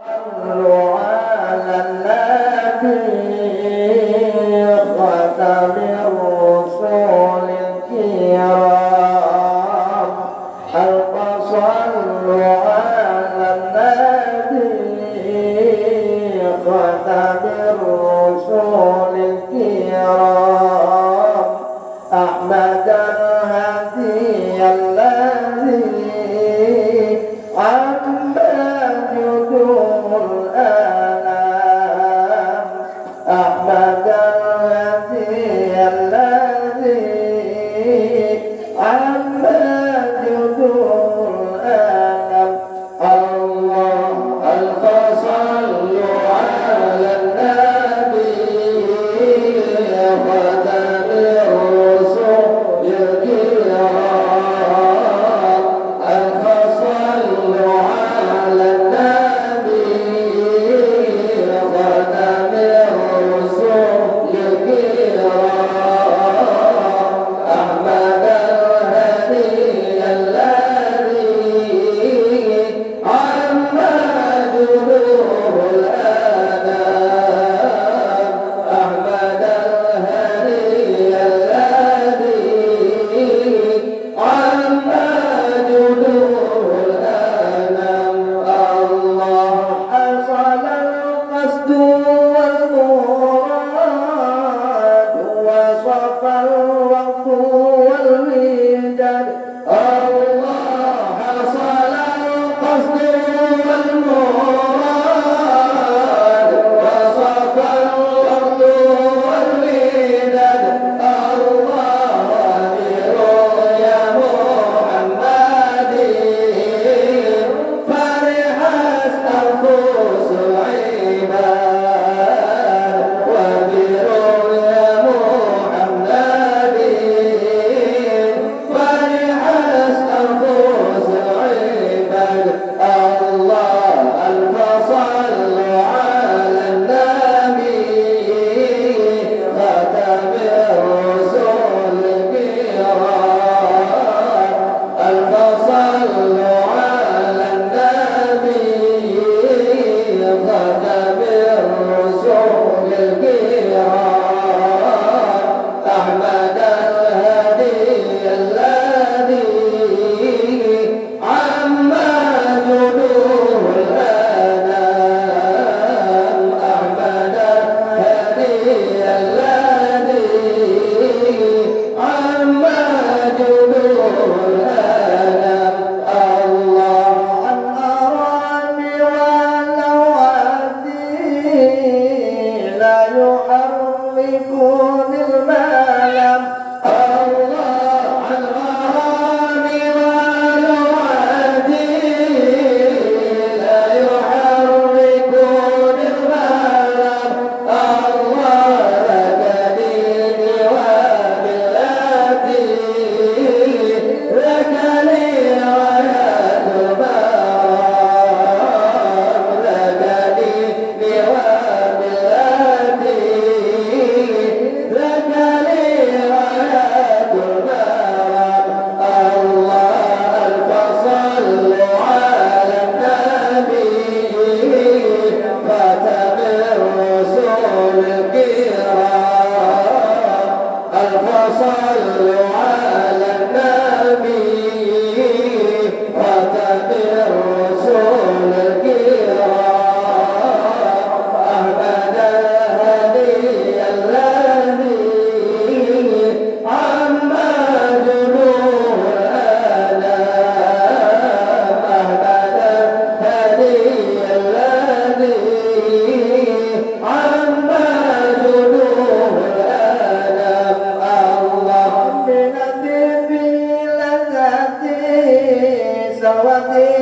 صلوا على النبي خاتم الرسل الكرام ألف صلوا على النبي خاتم الرسل الكرام أحمد الهدي الذي عمت جدوم الآلام أحمد الهدي الذي عمت جدوم الآلام الله ألف صلوا على النبي خاتم الرسل الكرام ألف صلوا على النبي خاتم الرسل الكرام أحمد الهدي الذي عم جذور الآلام أحمد الهدي الذي عم جذور الآلام الله حصل القصد والمراد وصفى الوقت والوداد الله حصل القصد والمراد وصفى الوقت والوداد الله برؤيا محمد فرحت أنفس العباد وبرؤيا محمد فرحت أنفس العباد الله ألف صلوا على النبي خاتم الرسل الكرام ألف صلوا على النبي خاتم الرسل الكرام أحمد الهدي الذي عم جذور الآلام أحمد الهدي الذي عم جذور الآلام الله عن أراني والأوادي لا يحركون الملام الله عن أراني والأوادي لا يحركون الملام الله لك ديني وبلادي لك لي راية المرام لك ديني وبلادي لك لي راية المرام الله ألف صلوا على النبي خاتم الرسل الكرام ألف صلوا على النبي خاتم الرسل الكرام أحمد الهدي الذي عم جذور الآلام أحمد الهدي الذي عم جذور الآلام الله من في لذتي سوتي